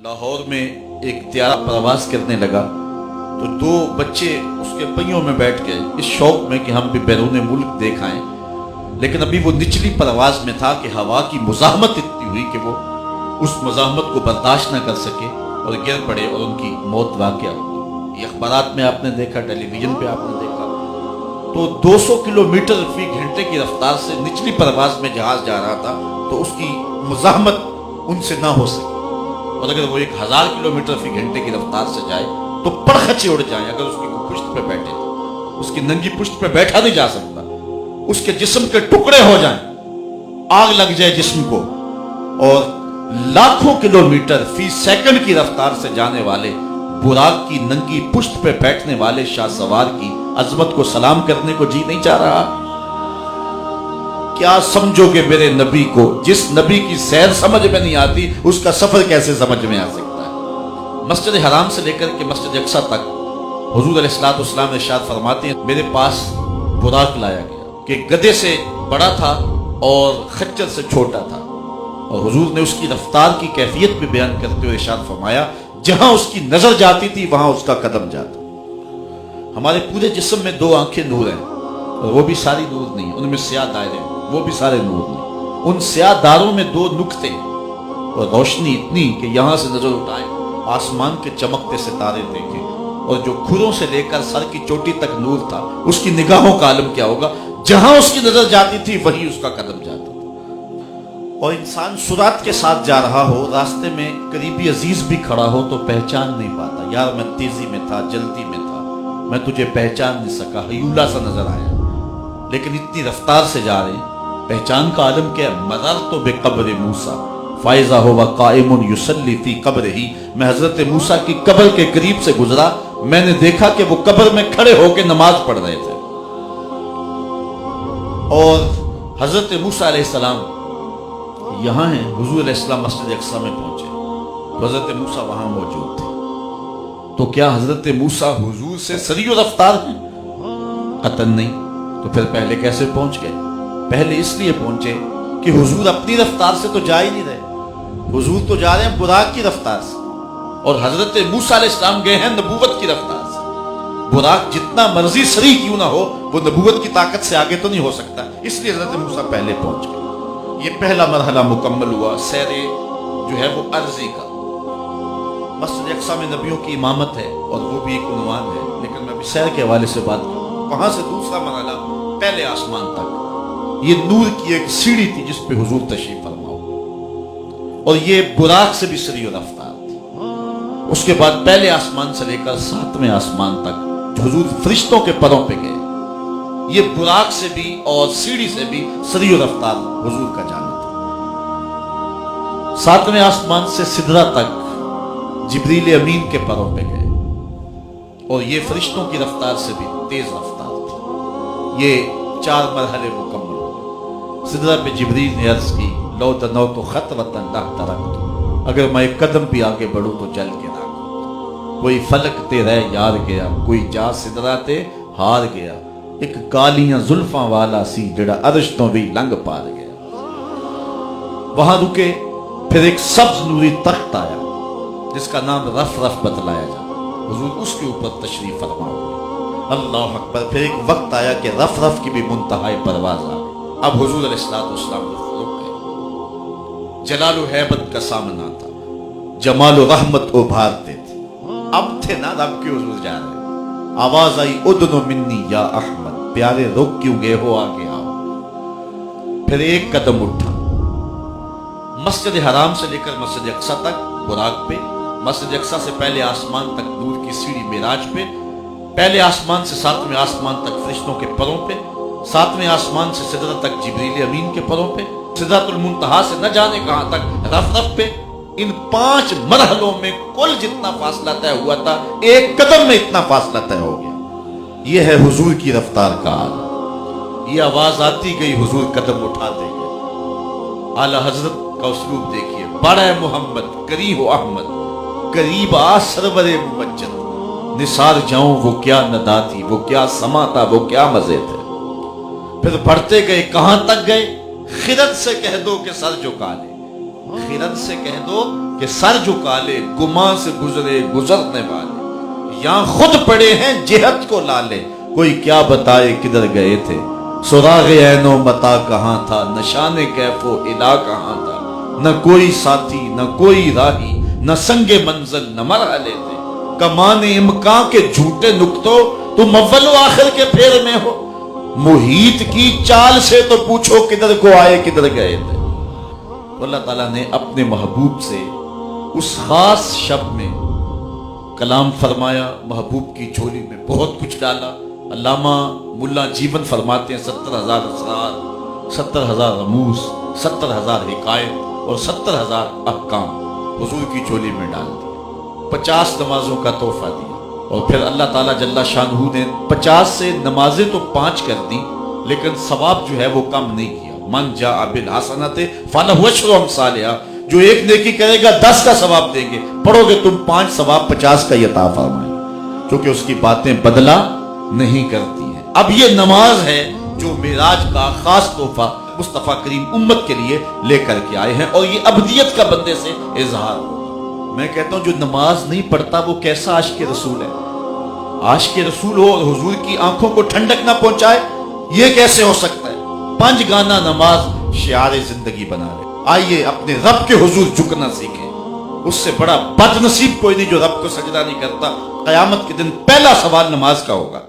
لاہور میں ایک طیارہ پرواز کرنے لگا تو دو بچے اس کے پہیوں میں بیٹھ گئے اس شوق میں کہ ہم بھی بیرون ملک دیکھ آئیں، لیکن ابھی وہ نچلی پرواز میں تھا کہ ہوا کی مزاحمت اتنی ہوئی کہ وہ اس مزاحمت کو برداشت نہ کر سکے اور گر پڑے اور ان کی موت واقع ہوئی۔ یہ اخبارات میں آپ نے دیکھا، ٹیلی ویژن پہ آپ نے دیکھا۔ تو 200 کلومیٹر فی گھنٹے کی رفتار سے نچلی پرواز میں جہاز جا رہا تھا تو اس کی مزاحمت ان سے نہ ہو سکی، اور اگر وہ 1000 کلومیٹر فی گھنٹے کی رفتار سے جائے تو پرخچے اڑ جائیں۔ اگر اس کی پشت پہ بیٹھے تو اس کی ننگی پشت پہ بیٹھا نہیں جا سکتا، اس کے جسم کے ٹکڑے ہو جائیں، آگ لگ جائے جسم کو، اور لاکھوں کلومیٹر فی سیکنڈ کی رفتار سے جانے والے براق کی ننگی پشت پہ بیٹھنے والے شاہ سوار کی عظمت کو سلام کرنے کو جی نہیں چاہ رہا؟ کیا سمجھو گے میرے نبی کو؟ جس نبی کی سیر سمجھ میں نہیں آتی اس کا سفر کیسے سمجھ میں آ سکتا ہے؟ مسجد حرام سے لے کر کے مسجد اقصی تک حضور علیہ الصلوۃ والسلام ارشاد فرماتے ہیں میرے پاس براق لایا گیا کہ گدھے سے بڑا تھا اور خچر سے چھوٹا تھا، اور حضور نے اس کی رفتار کی کیفیت بھی بیان کرتے ہوئے ارشاد فرمایا جہاں اس کی نظر جاتی تھی وہاں اس کا قدم جاتا۔ ہمارے پورے جسم میں 2 آنکھیں نور ہیں، اور وہ بھی ساری نور نہیں، ان میں سیاہ دائرے ہیں، وہ بھی سارے نور نہیں۔ ان سیاہ داروں میں 2 نقطے اور روشنی اتنی کہ یہاں سے نظر اٹھائیں آسمان کے چمکتے ستارے دیکھیں، اور جو کھروں سے لے کر سر کی چوٹی تک نور تھا اس کی نگاہوں کا عالم کیا ہوگا؟ جہاں اس کی نظر جاتی تھی وہیں اس کا قدم جاتا تھا۔ اور انسان سرعت کے ساتھ جا رہا ہو، راستے میں قریبی عزیز بھی کھڑا ہو تو پہچان نہیں پاتا، یار میں تیزی میں تھا، جلدی میں تھا، میں تجھے پہچان نہیں سکا، ہیولا سا نظر آیا۔ لیکن اتنی رفتار سے جا رہے ہیں، پہچان کا عالم کیا؟ مررت بقبر موسیٰ فائزہ ہوا قائم یصلی فی قبرہ، میں حضرت موسیٰ کی قبر کے قریب سے گزرا، میں نے دیکھا کہ وہ قبر میں کھڑے ہو کے نماز پڑھ رہے تھے، اور حضرت موسیٰ علیہ السلام یہاں ہیں، حضور علیہ السلام مسجد اقصی میں پہنچے تو حضرت موسیٰ وہاں موجود تھے۔ تو کیا حضرت موسیٰ حضور سے سری و رفتار ہیں؟ قطعاً نہیں۔ تو پھر پہلے کیسے پہنچ گئے؟ پہلے اس لیے پہنچے کہ حضور اپنی رفتار سے تو جا ہی نہیں رہے، حضور تو جا رہے ہیں براق کی رفتار سے، اور حضرت موسیٰ علیہ السلام گئے ہیں نبوت کی رفتار سے۔ براق جتنا مرضی سری کیوں نہ ہو وہ نبوت کی طاقت سے آگے تو نہیں ہو سکتا، اس لیے حضرت موسیٰ پہلے پہنچ گئے۔ یہ پہلا مرحلہ مکمل ہوا، سیر جو ہے وہ عرضی کا۔ مسجد اقصی میں نبیوں کی امامت ہے اور وہ بھی ایک عنوان ہے، لیکن میں ابھی سیر کے حوالے سے بات کروں۔ وہاں سے دوسرا مرحلہ پہلے آسمان تک، یہ نور کی ایک سیڑھی تھی جس پہ حضور تشریف فرما ہو، اور یہ براق سے بھی سری و رفتار تھی۔ اس کے بعد پہلے آسمان سے لے کر 7ویں آسمان تک حضور فرشتوں کے پروں پہ گئے، یہ براق سے بھی اور سیڑھی سے بھی سری و رفتار حضور کا جانا تھا۔ 7ویں آسمان سے سدرہ تک جبریل امین کے پروں پہ گئے، اور یہ فرشتوں کی رفتار سے بھی تیز رفتار تھی۔ یہ 4 مرحلے مکمل ہوئے۔ سدرہ پہ جبریل نے عرض کی لو تنوت خطوۃ لترکت، اگر میں ایک قدم بھی آگے بڑھوں تو چل کے نہ، کوئی فلک تے رہ یار گیا، کوئی جا سدرہ تے ہار گیا، ایک کالیاں زلفاں والا سی جڑا عرش تو بھی لنگ پار گیا۔ وہاں رکے، پھر ایک سبز نوری تخت آیا جس کا نام رف رف بتلایا جا، حضور اس کے اوپر تشریف فرما ہوئے۔ اللہ اکبر۔ پھر ایک وقت آیا کہ رف رف کی بھی منتہائی پرواز آ گئی، اب حضور علیہ الصلوۃ والسلام رک گئے۔ جلال و حیبت کا سامنا تھا، جمال و رحمت ابھارتے تھے، اب تھے نا رب کے حضور جا رہے۔ آواز آئی ادنو منی یا احمد، پیارے رک کیوں گئے ہو، آگے آؤ۔ پھر ایک قدم اٹھا، مسجد حرام سے لے کر مسجد اقصی تک براق پہ، مسجد اقصی سے پہلے آسمان تک نور کی سیڑھی معراج پہ، پہلے آسمان سے 7ویں آسمان تک فرشتوں کے پروں پہ، 7ویں آسمان سے سدرہ تک جبریل امین کے پروں پہ، سدرۃ المنتہا سے نہ جانے کہاں تک رف رف پہ۔ ان 5 مرحلوں میں کل جتنا فاصلہ طے ہوا تھا ایک قدم میں اتنا فاصلہ طے ہو گیا۔ یہ ہے حضور کی رفتار کا حال۔ یہ آواز آتی گئی، حضور قدم اٹھاتے گئے۔ اعلی حضرت کا اسلوب دیکھیے، بڑا محمد قریب و احمد، قریب آ سرور ممجد، نثار جاؤں وہ کیا ندا تھی، وہ کیا سما تھا، وہ کیا مزے تھے۔ پھر بڑھتے گئے، کہاں تک گئے؟ خرد سے کہہ دو کہ سر جھکا لے، خرد سے کہہ دو کہ سر جھکا لے گماں سے گزرے گزرنے والے، یہاں خود پڑے ہیں جہت کو لالے، کوئی کیا بتائے کدھر گئے تھے، سراغ عین و متا کہاں تھا، نشان کیف و الا کہاں تھا، نہ کوئی ساتھی نہ کوئی راہی، نہ سنگ منزل نہ مرحلے تھے، کمان امکان کے جھوٹے نکتوں تم اول و آخر کے پھیر میں ہو، محیط کی چال سے تو پوچھو کدھر کو آئے کدھر گئے تھے۔ تو اللہ تعالیٰ نے اپنے محبوب سے اس خاص شب میں کلام فرمایا، محبوب کی جھولی میں بہت کچھ ڈالا۔ علامہ ملا جیون فرماتے ہیں 70,000 اسرار، 70,000 رموز، 70,000 حکایت اور 70,000 احکام حضور کی جھولی میں ڈال دیا، 50 نمازوں کا تحفہ دیا، اور پھر اللہ تعالیٰ جل شانہ نے 50 سے نمازیں تو 5 کر دی، لیکن ثواب جو ہے وہ کم نہیں کیا۔ من جاء بالحسنۃ فلہ عشر امثالھا، جو ایک نیکی کرے گا 10 کا ثواب دیں گے، پڑھو گے تم 5 ثواب 50 کا یہ عطا فرمائے، کیونکہ اس کی باتیں بدلہ نہیں کرتی ہیں۔ اب یہ نماز ہے جو معراج کا خاص تحفہ مصطفیٰ کریم امت کے لیے لے کر کے آئے ہیں، اور یہ ابدیت کا بندے سے اظہار ہو۔ میں کہتا ہوں جو نماز نہیں پڑھتا وہ کیسا عاشق رسول ہے؟ عاشق رسول ہو اور حضور کی آنکھوں کو ٹھنڈک نہ پہنچائے، یہ کیسے ہو سکتا ہے؟ 5 گانا نماز شعار زندگی بنا لے۔ آئیے اپنے رب کے حضور جھکنا سیکھیں، اس سے بڑا بد نصیب کوئی نہیں جو رب کو سجدہ نہیں کرتا۔ قیامت کے دن پہلا سوال نماز کا ہوگا۔